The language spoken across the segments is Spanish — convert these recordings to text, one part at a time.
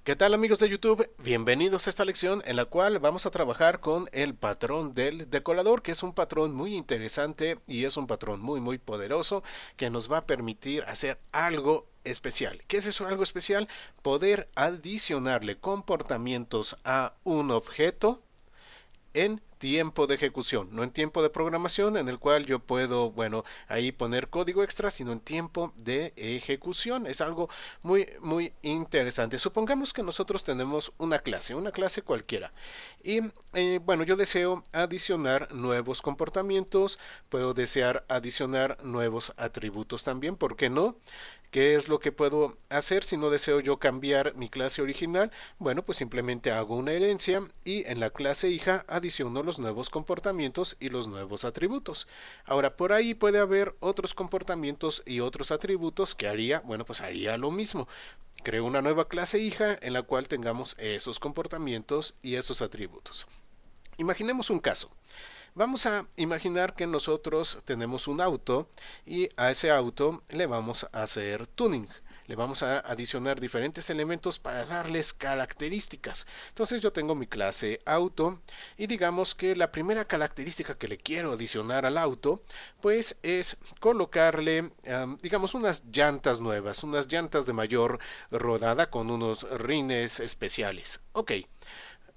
¿Qué tal amigos de YouTube? Bienvenidos a esta lección en la cual vamos a trabajar con el patrón del decorador, que es un patrón muy interesante y es un patrón muy poderoso que nos va a permitir hacer algo especial. ¿Qué es eso algo especial? Poder adicionarle comportamientos a un objeto en tiempo de ejecución, no en tiempo de programación en el cual yo puedo, bueno, ahí poner código extra, sino en tiempo de ejecución. Es algo muy interesante. Supongamos que nosotros tenemos una clase cualquiera, y bueno, yo deseo adicionar nuevos comportamientos, puedo desear adicionar nuevos atributos también, ¿por qué no? ¿Qué es lo que puedo hacer si no deseo yo cambiar mi clase original? Bueno, pues simplemente hago una herencia y en la clase hija adiciono los nuevos comportamientos y los nuevos atributos. Ahora, por ahí puede haber otros comportamientos y otros atributos que haría, bueno, pues haría lo mismo. Creo una nueva clase hija en la cual tengamos esos comportamientos y esos atributos. Imaginemos un caso. Vamos a imaginar que nosotros tenemos un auto y a ese auto le vamos a hacer tuning. Le vamos a adicionar diferentes elementos para darles características. Entonces yo tengo mi clase auto y digamos que la primera característica que le quiero adicionar al auto pues es colocarle digamos unas llantas nuevas, unas llantas de mayor rodada con unos rines especiales. Ok.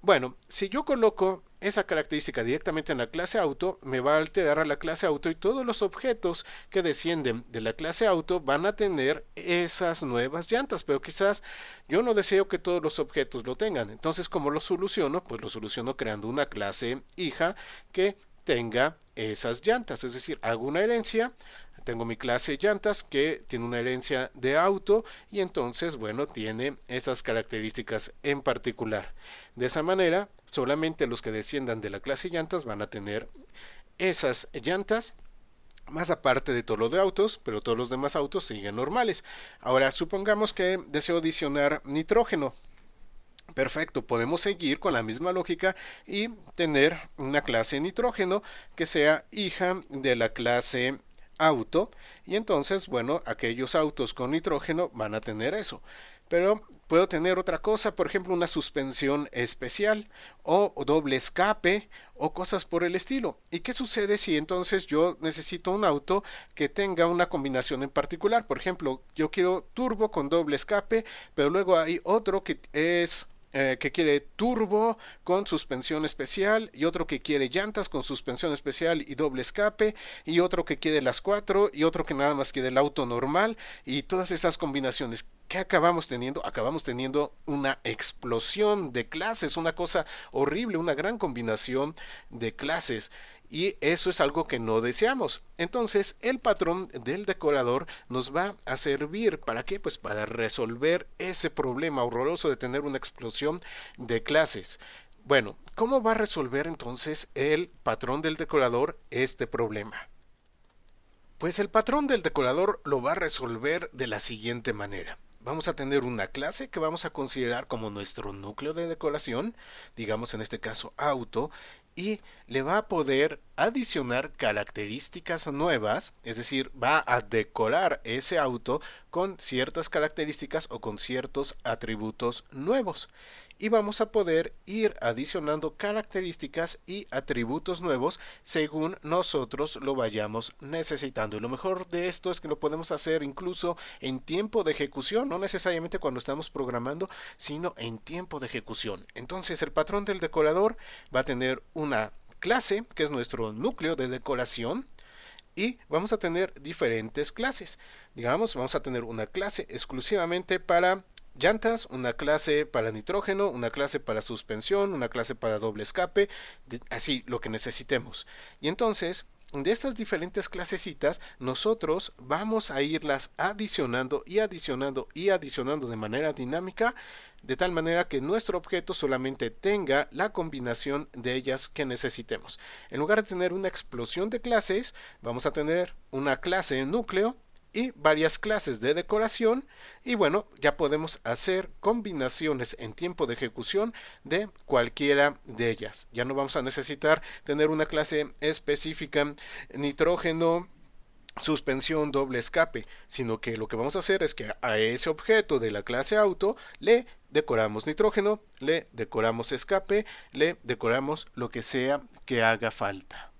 Bueno, si yo coloco esa característica directamente en la clase auto, me va a alterar a la clase auto y todos los objetos que descienden de la clase auto van a tener esas nuevas llantas, pero quizás yo no deseo que todos los objetos lo tengan. Entonces, ¿cómo lo soluciono? Pues lo soluciono creando una clase hija que tenga esas llantas, es decir, hago una herencia. Tengo mi clase llantas que tiene una herencia de auto y entonces, bueno, tiene esas características en particular. De esa manera, solamente los que desciendan de la clase llantas van a tener esas llantas más aparte de todo lo de autos, pero todos los demás autos siguen normales. Ahora, supongamos que deseo adicionar nitrógeno. Perfecto, podemos seguir con la misma lógica y tener una clase nitrógeno que sea hija de la clase auto y entonces, bueno, aquellos autos con nitrógeno van a tener eso. Pero puedo tener otra cosa, por ejemplo, una suspensión especial o doble escape o cosas por el estilo. ¿Y qué sucede si entonces yo necesito un auto que tenga una combinación en particular? Por ejemplo, yo quiero turbo con doble escape, pero luego hay otro que quiere turbo con suspensión especial y otro que quiere llantas con suspensión especial y doble escape y otro que quiere las cuatro y otro que nada más quiere el auto normal y todas esas combinaciones. ¿Qué acabamos teniendo? Acabamos teniendo una explosión de clases, una cosa horrible, una gran combinación de clases. Y eso es algo que no deseamos. Entonces, el patrón del decorador nos va a servir ¿para qué? Pues para resolver ese problema horroroso de tener una explosión de clases. Bueno, ¿cómo va a resolver entonces el patrón del decorador este problema? Pues el patrón del decorador lo va a resolver de la siguiente manera. Vamos a tener una clase que vamos a considerar como nuestro núcleo de decoración, digamos en este caso auto, y le va a poder adicionar características nuevas, es decir, va a decorar ese auto con ciertas características o con ciertos atributos nuevos. Y vamos a poder ir adicionando características y atributos nuevos según nosotros lo vayamos necesitando. Y lo mejor de esto es que lo podemos hacer incluso en tiempo de ejecución, no necesariamente cuando estamos programando, sino en tiempo de ejecución. Entonces el patrón del decorador va a tener una clase, que es nuestro núcleo de decoración, y vamos a tener diferentes clases. Digamos, vamos a tener una clase exclusivamente para llantas, una clase para nitrógeno, una clase para suspensión, una clase para doble escape, así lo que necesitemos. Y entonces, de estas diferentes clasecitas, nosotros vamos a irlas adicionando y adicionando y adicionando de manera dinámica, de tal manera que nuestro objeto solamente tenga la combinación de ellas que necesitemos. En lugar de tener una explosión de clases, vamos a tener una clase núcleo y varias clases de decoración y bueno, ya podemos hacer combinaciones en tiempo de ejecución de cualquiera de ellas. Ya no vamos a necesitar tener una clase específica nitrógeno suspensión doble escape, sino que lo que vamos a hacer es que a ese objeto de la clase auto le decoramos nitrógeno, le decoramos escape, le decoramos lo que sea que haga falta.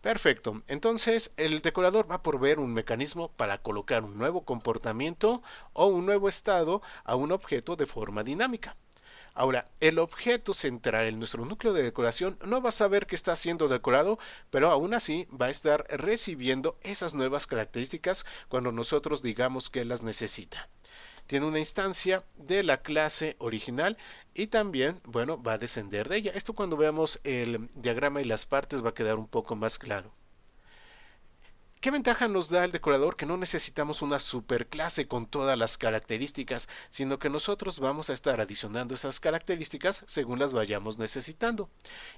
Perfecto, entonces el decorador va a proveer un mecanismo para colocar un nuevo comportamiento o un nuevo estado a un objeto de forma dinámica. Ahora, el objeto central en nuestro núcleo de decoración no va a saber que está siendo decorado, pero aún así va a estar recibiendo esas nuevas características cuando nosotros digamos que las necesita. Tiene una instancia de la clase original y también, bueno, va a descender de ella. Esto cuando veamos el diagrama y las partes va a quedar un poco más claro. ¿Qué ventaja nos da el decorador? Que no necesitamos una superclase con todas las características, sino que nosotros vamos a estar adicionando esas características según las vayamos necesitando.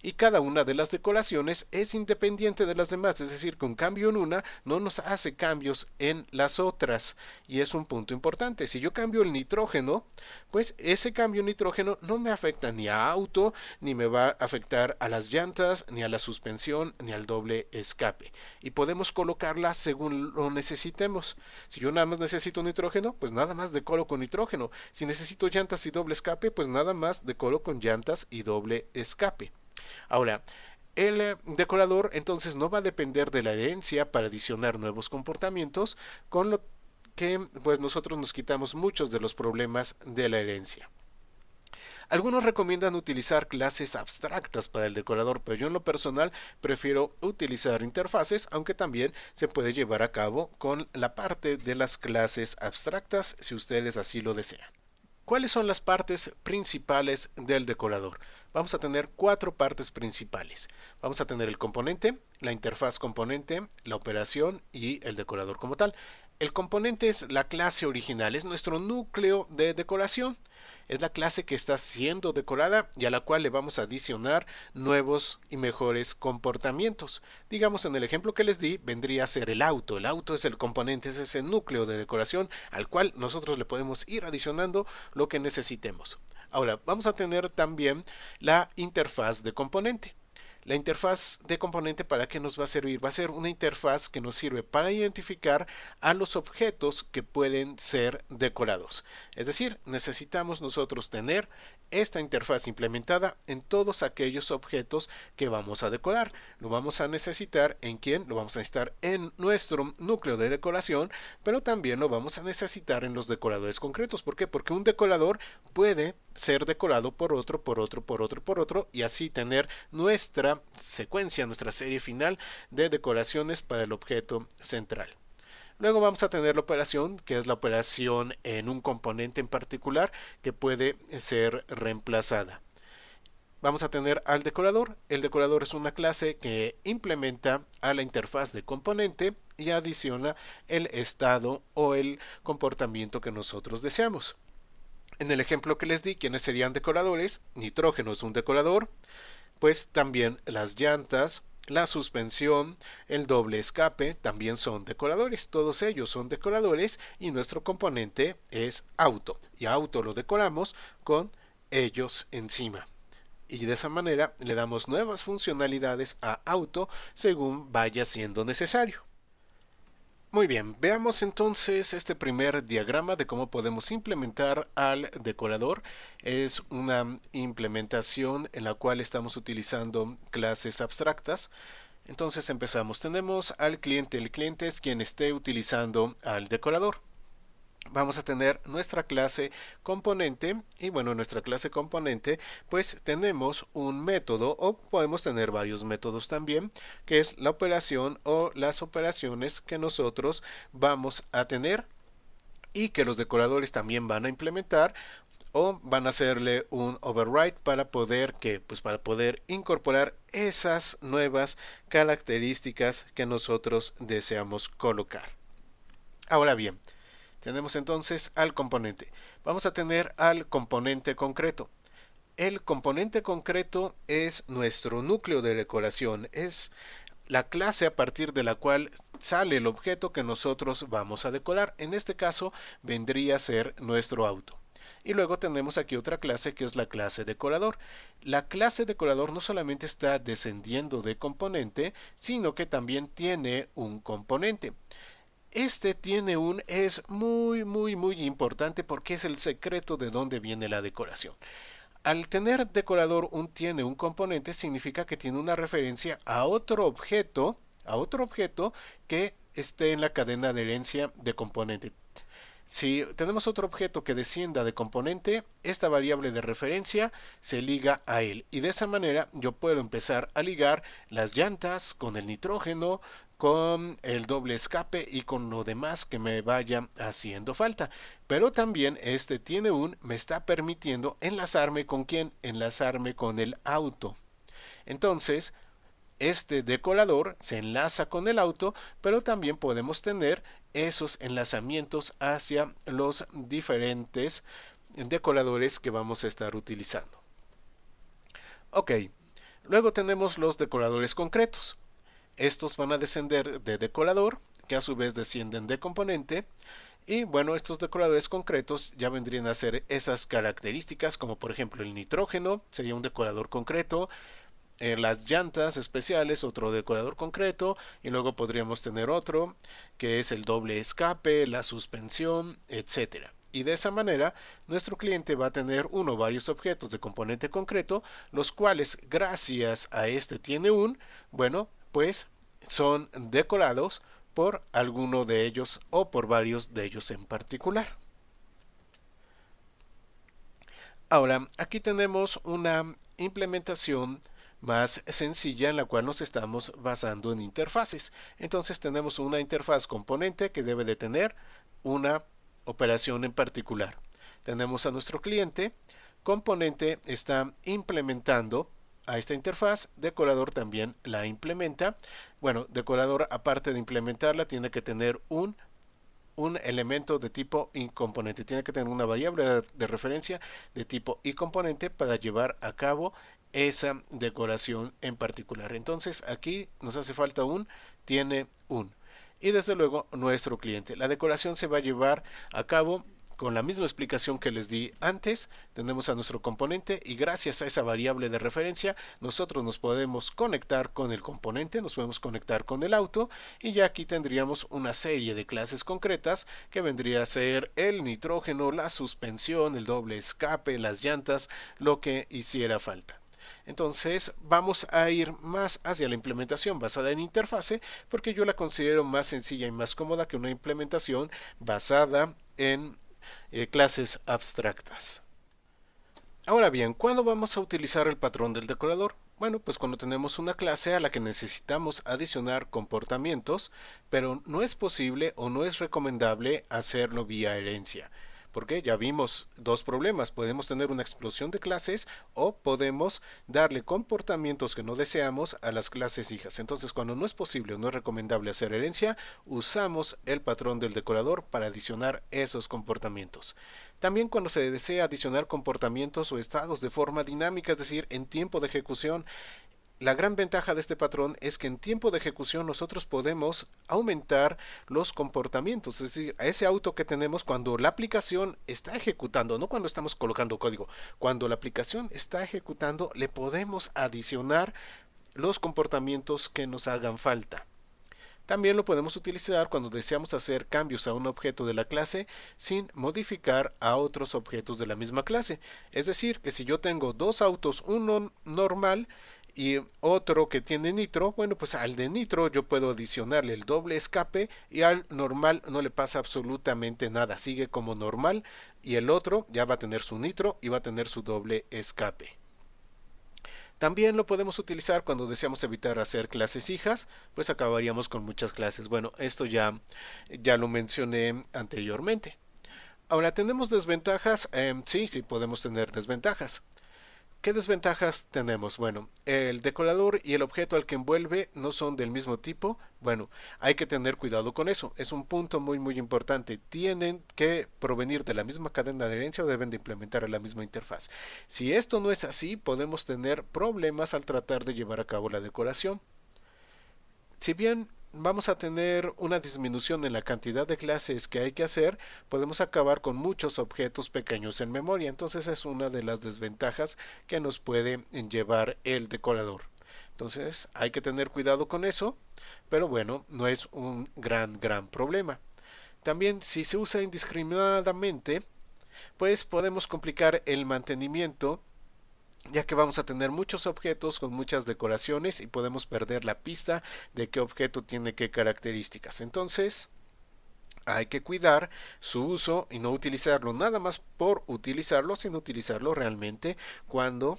Y cada una de las decoraciones es independiente de las demás, es decir, que un cambio en una no nos hace cambios en las otras. Y es un punto importante. Si yo cambio el nitrógeno, pues ese cambio en nitrógeno no me afecta ni a auto, ni me va a afectar a las llantas, ni a la suspensión, ni al doble escape. Y podemos colocar según lo necesitemos. Si yo nada más necesito nitrógeno, pues nada más decoro con nitrógeno. Si necesito llantas y doble escape, pues nada más decoro con llantas y doble escape. Ahora, el decorador entonces no va a depender de la herencia para adicionar nuevos comportamientos, con lo que pues nosotros nos quitamos muchos de los problemas de la herencia. Algunos recomiendan utilizar clases abstractas para el decorador, pero yo en lo personal prefiero utilizar interfaces, aunque también se puede llevar a cabo con la parte de las clases abstractas si ustedes así lo desean. ¿Cuáles son las partes principales del decorador? Vamos a tener 4 partes principales. Vamos a tener el componente, la interfaz componente, la operación y el decorador como tal. El componente es la clase original, es nuestro núcleo de decoración. Es la clase que está siendo decorada y a la cual le vamos a adicionar nuevos y mejores comportamientos. Digamos, en el ejemplo que les di, vendría a ser el auto. El auto es el componente, es ese núcleo de decoración al cual nosotros le podemos ir adicionando lo que necesitemos. Ahora, vamos a tener también la interfaz de componente. La interfaz de componente, ¿para qué nos va a servir? Va a ser una interfaz que nos sirve para identificar a los objetos que pueden ser decorados. Es decir, necesitamos nosotros tener esta interfaz implementada en todos aquellos objetos que vamos a decorar. Lo vamos a necesitar ¿en quién? Lo vamos a necesitar en nuestro núcleo de decoración, pero también lo vamos a necesitar en los decoradores concretos. ¿Por qué? Porque un decorador puede ser decorado por otro, por otro, por otro, por otro, y así tener nuestra secuencia, nuestra serie final de decoraciones para el objeto central. Luego vamos a tener la operación, que es la operación en un componente en particular que puede ser reemplazada. Vamos a tener al decorador. El decorador es una clase que implementa a la interfaz de componente y adiciona el estado o el comportamiento que nosotros deseamos. En el ejemplo que les di, ¿quiénes serían decoradores? Nitrógeno es un decorador, pues también las llantas, la suspensión, el doble escape también son decoradores. Todos ellos son decoradores y nuestro componente es auto. Y a auto lo decoramos con ellos encima. Y de esa manera le damos nuevas funcionalidades a auto según vaya siendo necesario. Muy bien, veamos entonces este primer diagrama de cómo podemos implementar al decorador. Es una implementación en la cual estamos utilizando clases abstractas. Entonces empezamos. Tenemos al cliente. El cliente es quien esté utilizando al decorador. Vamos a tener nuestra clase componente y bueno, en nuestra clase componente pues tenemos un método o podemos tener varios métodos también, que es la operación o las operaciones que nosotros vamos a tener y que los decoradores también van a implementar o van a hacerle un override para poder para poder incorporar esas nuevas características que nosotros deseamos colocar. Ahora bien, tenemos entonces al componente. Vamos a tener al componente concreto. El componente concreto es nuestro núcleo de decoración. Es la clase a partir de la cual sale el objeto que nosotros vamos a decorar. En este caso vendría a ser nuestro auto. Y luego tenemos aquí otra clase que es la clase decorador. La clase decorador no solamente está descendiendo de componente, sino que también tiene un componente. Este tiene un es muy importante porque es el secreto de dónde viene la decoración. Al tener decorador un tiene un componente significa que tiene una referencia a otro objeto que esté en la cadena de herencia de componente. Si tenemos otro objeto que descienda de componente, esta variable de referencia se liga a él. Y de esa manera yo puedo empezar a ligar las llantas con el nitrógeno, con el doble escape y con lo demás que me vaya haciendo falta. Pero también este tiene un me está permitiendo enlazarme con quién, enlazarme con el auto. Entonces, este decorador se enlaza con el auto, pero también podemos tener esos enlazamientos hacia los diferentes decoradores que vamos a estar utilizando. Ok, luego tenemos los decoradores concretos. Estos van a descender de decorador, que a su vez descienden de componente. Y bueno, estos decoradores concretos ya vendrían a ser esas características, como por ejemplo el nitrógeno, sería un decorador concreto. Las llantas especiales, otro decorador concreto, y luego podríamos tener otro que es el doble escape, la suspensión, etcétera. Y de esa manera nuestro cliente va a tener uno o varios objetos de componente concreto, los cuales gracias a este tiene un, bueno, pues son decorados por alguno de ellos o por varios de ellos en particular. Ahora, aquí tenemos una implementación más sencilla en la cual nos estamos basando en interfaces. Entonces tenemos una interfaz componente que debe de tener una operación en particular. Tenemos a nuestro cliente, componente está implementando a esta interfaz, decorador también la implementa. Bueno, decorador aparte de implementarla tiene que tener un elemento de tipo incomponente. Tiene que tener una variable de referencia de tipo incomponente para llevar a cabo esa decoración en particular. Entonces aquí nos hace falta un, tiene un. Y desde luego nuestro cliente. La decoración se va a llevar a cabo con la misma explicación que les di antes. Tenemos a nuestro componente y gracias a esa variable de referencia nosotros nos podemos conectar con el componente, nos podemos conectar con el auto y ya aquí tendríamos una serie de clases concretas que vendría a ser el nitrógeno, la suspensión, el doble escape, las llantas, lo que hiciera falta. Entonces vamos a ir más hacia la implementación basada en interfase porque yo la considero más sencilla y más cómoda que una implementación basada en clases abstractas. Ahora bien, ¿cuándo vamos a utilizar el patrón del decorador? Bueno, pues cuando tenemos una clase a la que necesitamos adicionar comportamientos, pero no es posible o no es recomendable hacerlo vía herencia. Porque ya vimos dos problemas, podemos tener una explosión de clases o podemos darle comportamientos que no deseamos a las clases hijas. Entonces cuando no es posible o no es recomendable hacer herencia, usamos el patrón del decorador para adicionar esos comportamientos. También cuando se desea adicionar comportamientos o estados de forma dinámica, es decir, en tiempo de ejecución, la gran ventaja de este patrón es que en tiempo de ejecución nosotros podemos aumentar los comportamientos, es decir, a ese auto que tenemos cuando la aplicación está ejecutando, no cuando estamos colocando código, cuando la aplicación está ejecutando le podemos adicionar los comportamientos que nos hagan falta. También lo podemos utilizar cuando deseamos hacer cambios a un objeto de la clase sin modificar a otros objetos de la misma clase. Es decir, que si yo tengo dos autos, uno normal y otro que tiene nitro, bueno, pues al de nitro yo puedo adicionarle el doble escape y al normal no le pasa absolutamente nada, sigue como normal y el otro ya va a tener su nitro y va a tener su doble escape. También lo podemos utilizar cuando deseamos evitar hacer clases hijas, pues acabaríamos con muchas clases. Bueno, esto ya lo mencioné anteriormente. Ahora, ¿tenemos desventajas? Sí, podemos tener desventajas. ¿Qué desventajas tenemos? Bueno, el decorador y el objeto al que envuelve no son del mismo tipo. Bueno, hay que tener cuidado con eso. Es un punto muy importante. Tienen que provenir de la misma cadena de herencia o deben de implementar la misma interfaz. Si esto no es así, podemos tener problemas al tratar de llevar a cabo la decoración. Si bien vamos a tener una disminución en la cantidad de clases que hay que hacer, podemos acabar con muchos objetos pequeños en memoria. Entonces es una de las desventajas que nos puede llevar el decorador. Entonces hay que tener cuidado con eso, pero bueno, no es un gran problema. También si se usa indiscriminadamente, pues podemos complicar el mantenimiento, ya que vamos a tener muchos objetos con muchas decoraciones y podemos perder la pista de qué objeto tiene qué características. Entonces, hay que cuidar su uso y no utilizarlo nada más por utilizarlo, sino utilizarlo realmente cuando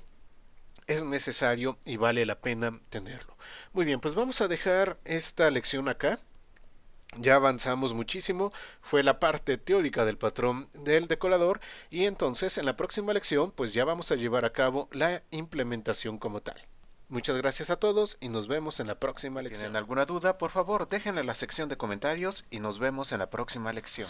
es necesario y vale la pena tenerlo. Muy bien, pues vamos a dejar esta lección acá. Ya avanzamos muchísimo, fue la parte teórica del patrón del decorador y entonces en la próxima lección pues ya vamos a llevar a cabo la implementación como tal. Muchas gracias a todos y nos vemos en la próxima lección. ¿Tienen alguna duda? Por favor, déjenla en la sección de comentarios y nos vemos en la próxima lección.